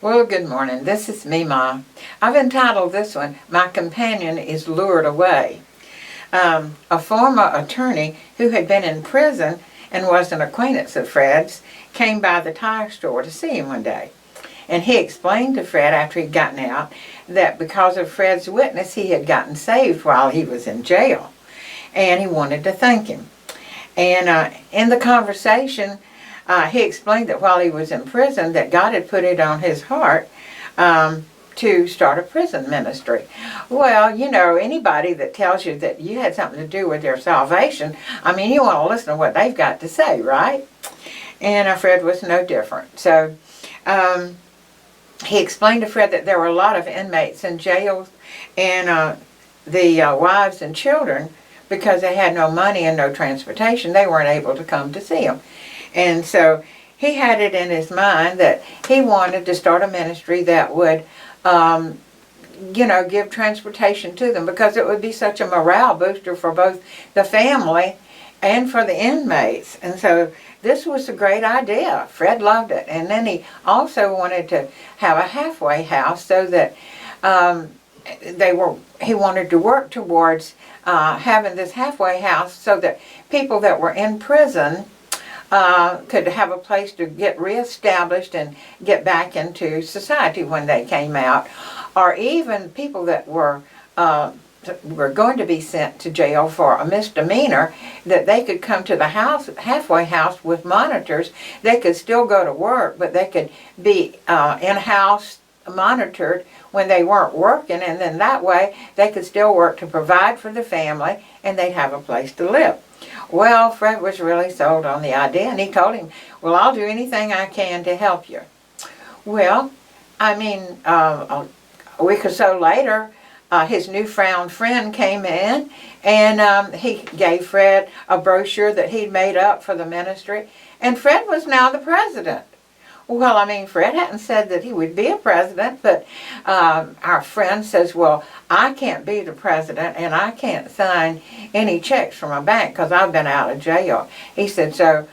Well, good morning. This is me, Ma. I've entitled this one, My Companion is Lured Away. A former attorney who had been in prison and was an acquaintance of Fred's came by the tire store to see him one day. And he explained to Fred after he'd gotten out that because of Fred's witness, he had gotten saved while he was in jail. And he wanted to thank him. And in the conversation, he explained that while he was in prison, that God had put it on his heart to start a prison ministry. Well, you know, anybody that tells you that you had something to do with their salvation, I mean, you want to listen to what they've got to say, right? And Fred was no different. So he explained to Fred that there were a lot of inmates in jails, and the wives and children, because they had no money and no transportation, they weren't able to come to see him. And so he had it in his mind that he wanted to start a ministry that would, give transportation to them, because it would be such a morale booster for both the family and for the inmates. And so this was a great idea. Fred loved it. And then he also wanted to have a halfway house so that he wanted to work towards having this halfway house so that people that were in prison could have a place to get reestablished and get back into society when they came out, or even people that were going to be sent to jail for a misdemeanor, that they could come to the halfway house with monitors. They could still go to work, but they could be in-house monitored when they weren't working, and then that way they could still work to provide for the family, and they'd have a place to live. Well, Fred was really sold on the idea, and he told him, well, I'll do anything I can to help you. Well, I mean, a week or so later, his newfound friend came in, and he gave Fred a brochure that he'd made up for the ministry, and Fred was now the president. Well, I mean, Fred hadn't said that he would be a president, but our friend says, well, I can't be the president, and I can't sign any checks from a bank because I've been out of jail. He said, so,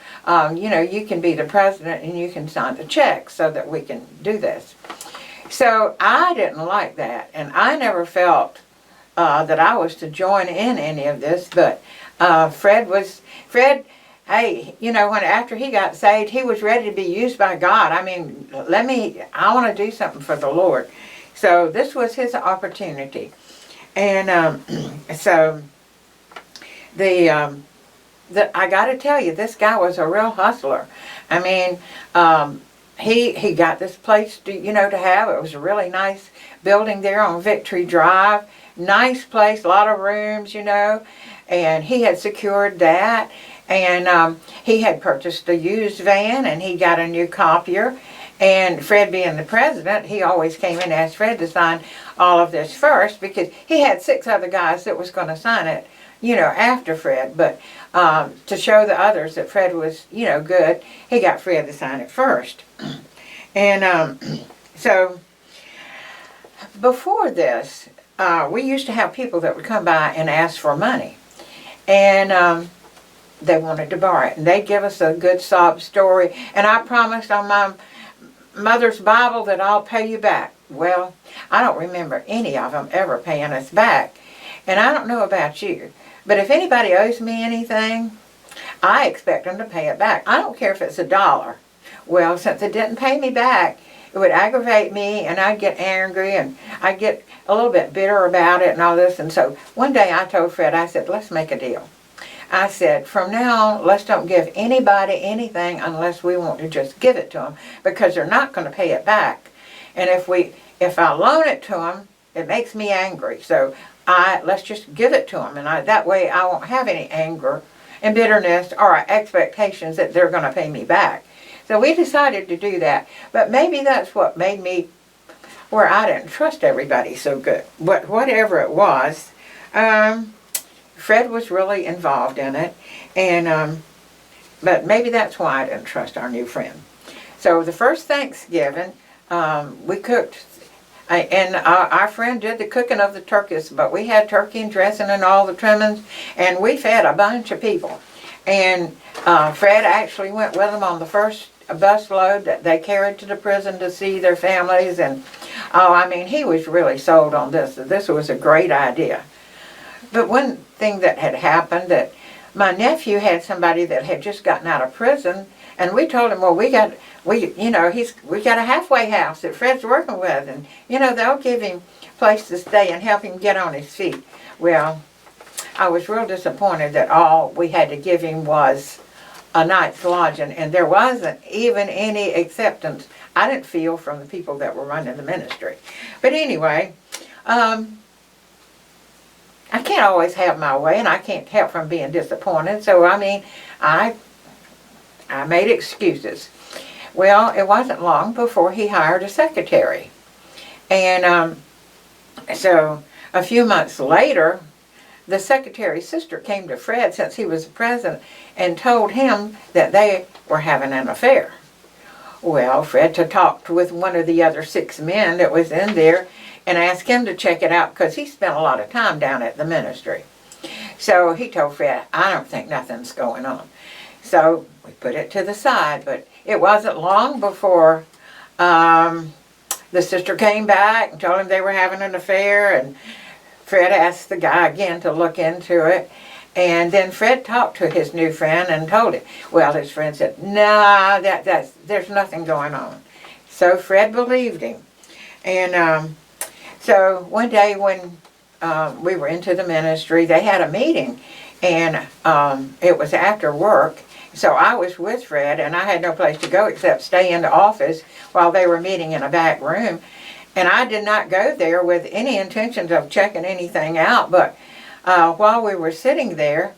you can be the president and you can sign the checks so that we can do this. So I didn't like that, and I never felt that I was to join in any of this, but Fred, hey, when after he got saved, he was ready to be used by God. I mean, I want to do something for the Lord. So this was his opportunity. And so I got to tell you, this guy was a real hustler. I mean, he got this place to have. It was a really nice building there on Victory Drive. Nice place, a lot of rooms, and he had secured that. And he had purchased a used van, and he got a new copier. And Fred, being the president, he always came in and asked Fred to sign all of this first, because he had 6 other guys that was going to sign it, after Fred. But to show the others that Fred was, good, he got Fred to sign it first. And so before this, we used to have people that would come by and ask for money. And they wanted to borrow it, and they'd give us a good sob story, and I promised on my mother's Bible that I'll pay you back. Well, I don't remember any of them ever paying us back, and I don't know about you, but if anybody owes me anything, I expect them to pay it back. I don't care if it's $1. Well, since it didn't pay me back, it would aggravate me, and I'd get angry, and I'd get a little bit bitter about it and all this. And so one day I told Fred, I said, let's make a deal. I said, from now on, let's don't give anybody anything unless we want to just give it to them, because they're not going to pay it back. And if I loan it to them, it makes me angry. So let's just give it to them, and that way I won't have any anger and bitterness or expectations that they're going to pay me back. So we decided to do that. But maybe that's what made me where I didn't trust everybody so good. But whatever it was, Fred was really involved in it, and but maybe that's why I didn't trust our new friend. So the first Thanksgiving, we cooked, and our friend did the cooking of the turkeys, but we had turkey and dressing and all the trimmings, and we fed a bunch of people. And Fred actually went with them on the first bus load that they carried to the prison to see their families. And, oh, I mean, he was really sold on this. This was a great idea. But one thing that had happened, that my nephew had somebody that had just gotten out of prison, and we told him, well, we got a halfway house that Fred's working with, and, they'll give him a place to stay and help him get on his feet. Well, I was real disappointed that all we had to give him was a night's lodging, and there wasn't even any acceptance, I didn't feel, from the people that were running the ministry. But anyway, I can't always have my way, and I can't help from being disappointed. So, I mean, I made excuses. Well, it wasn't long before he hired a secretary. And so a few months later, the secretary's sister came to Fred, since he was the president, and told him that they were having an affair. Well, Fred talked with one of the other 6 men that was in there and asked him to check it out, because he spent a lot of time down at the ministry. So he told Fred, I don't think nothing's going on. So we put it to the side, but it wasn't long before the sister came back and told him they were having an affair, and Fred asked the guy again to look into it. And then Fred talked to his new friend and told him. Well, his friend said, nah, there's nothing going on. So Fred believed him. And so one day when we were into the ministry, they had a meeting, and it was after work. So I was with Fred, and I had no place to go except stay in the office while they were meeting in a back room. And I did not go there with any intentions of checking anything out, but while we were sitting there,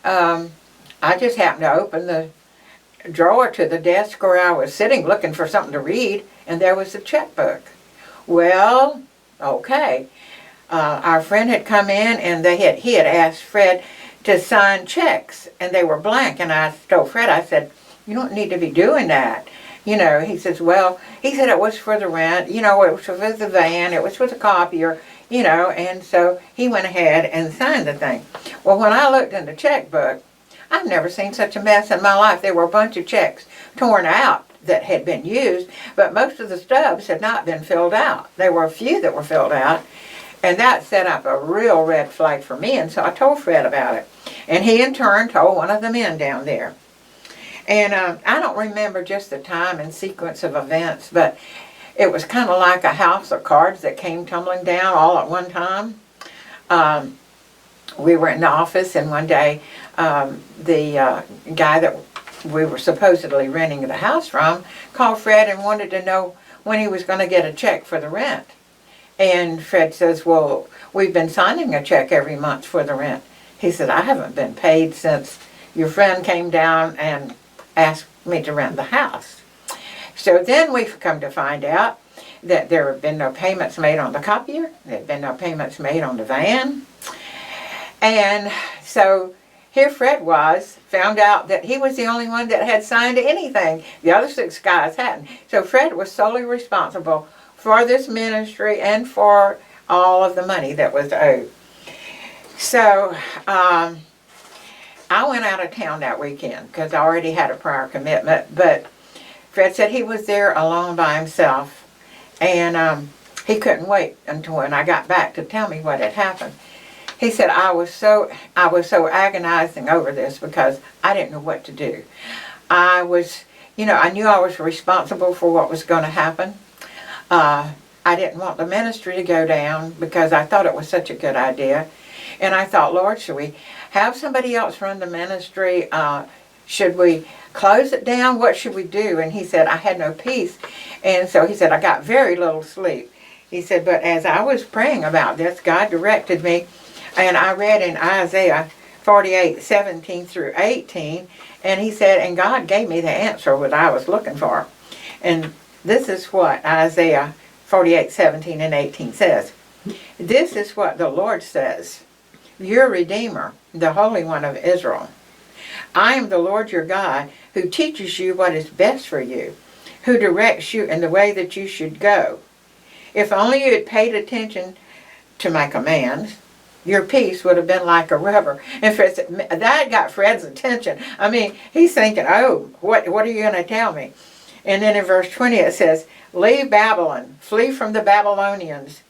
I just happened to open the drawer to the desk where I was sitting looking for something to read, and there was the checkbook. Well, okay. Our friend had come in, and he had asked Fred to sign checks, and they were blank. And I told Fred, I said, you don't need to be doing that. He says, well, he said it was for the rent, it was for the van, it was for the copier, and so he went ahead and signed the thing. Well, when I looked in the checkbook, I've never seen such a mess in my life. There were a bunch of checks torn out that had been used, but most of the stubs had not been filled out. There were a few that were filled out, and that set up a real red flag for me, and so I told Fred about it. And he in turn told one of the men down there. And I don't remember just the time and sequence of events, but it was kind of like a house of cards that came tumbling down all at one time. We were in the office, and one day the guy that we were supposedly renting the house from called Fred and wanted to know when he was going to get a check for the rent. And Fred says, well, we've been signing a check every month for the rent. He said, I haven't been paid since your friend came down and asked me to rent the house. So then we've come to find out that there have been no payments made on the copier. There have been no payments made on the van. And so here Fred found out that he was the only one that had signed anything. The other 6 guys hadn't. So Fred was solely responsible for this ministry and for all of the money that was owed. So I went out of town that weekend because I already had a prior commitment, but Fred said he was there alone by himself, and he couldn't wait until when I got back to tell me what had happened. He said, I was so agonizing over this because I didn't know what to do. I knew I was responsible for what was going to happen. I didn't want the ministry to go down because I thought it was such a good idea. And I thought, Lord, should we have somebody else run the ministry? Should we close it down? What should we do? And he said, I had no peace. And so he said, I got very little sleep. He said, but as I was praying about this, God directed me. And I read in Isaiah 48:17 through 18. And he said, and God gave me the answer that I was looking for. And this is what Isaiah 48:17 and 18 says. This is what the Lord says. Your Redeemer, the Holy One of Israel. I am the Lord your God, who teaches you what is best for you, who directs you in the way that you should go. If only you had paid attention to my commands, your peace would have been like a river. And Fred said, that got Fred's attention. I mean, he's thinking, oh, what are you going to tell me? And then in verse 20 it says, leave Babylon, flee from the Babylonians.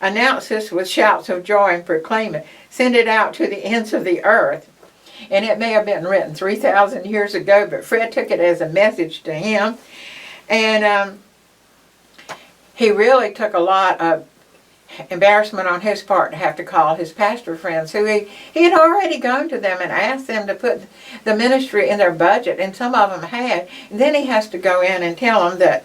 Announce this with shouts of joy and proclaim it. Send it out to the ends of the earth. And it may have been written 3,000 years ago, but Fred took it as a message to him. And he really took a lot of embarrassment on his part to have to call his pastor friends who he had already gone to them and asked them to put the ministry in their budget, and some of them had. And then he has to go in and tell them that,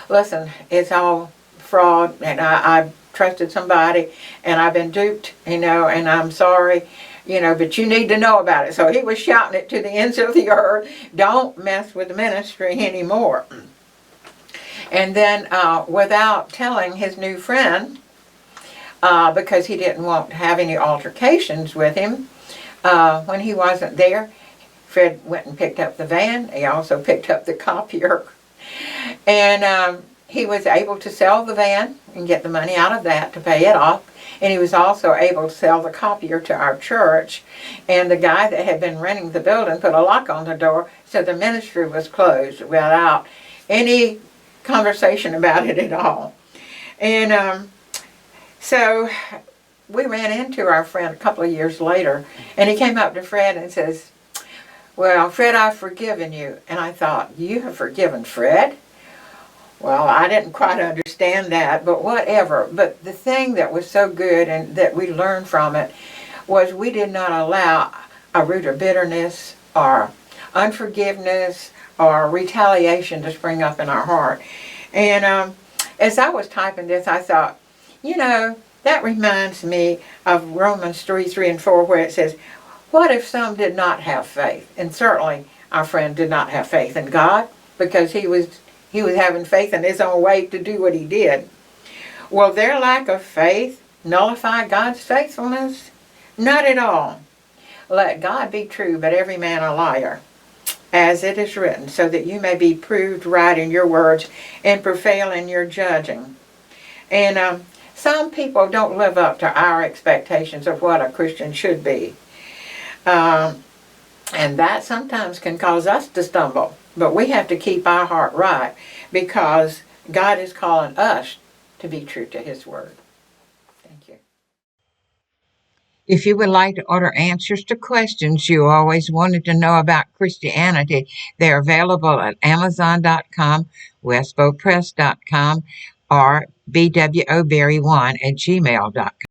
listen, it's all fraud, and I trusted somebody and I've been duped, and I'm sorry, but you need to know about it. So he was shouting it to the ends of the earth, don't mess with the ministry anymore. And then without telling his new friend, because he didn't want to have any altercations with him, when he wasn't there, Fred went and picked up the van. He also picked up the copier. And he was able to sell the van and get the money out of that to pay it off. And he was also able to sell the copier to our church. And the guy that had been renting the building put a lock on the door, so the ministry was closed without any conversation about it at all. And so we ran into our friend a couple of years later, and he came up to Fred and says, well, Fred, I've forgiven you. And I thought, you have forgiven Fred? Well, I didn't quite understand that, but whatever. But the thing that was so good and that we learned from it was we did not allow a root of bitterness or unforgiveness or retaliation to spring up in our heart. And as I was typing this, I thought, that reminds me of Romans 3 and 4, where it says, what if some did not have faith? And certainly our friend did not have faith in God, because he was having faith in his own way to do what he did. Will their lack of faith nullify God's faithfulness? Not at all. Let God be true, but every man a liar, as it is written, so that you may be proved right in your words and prevail in your judging. And some people don't live up to our expectations of what a Christian should be. And that sometimes can cause us to stumble. But we have to keep our heart right, because God is calling us to be true to His Word. Thank you. If you would like to order answers to questions you always wanted to know about Christianity, they're available at Amazon.com, WestbowPress.com, or bwoberry1@gmail.com.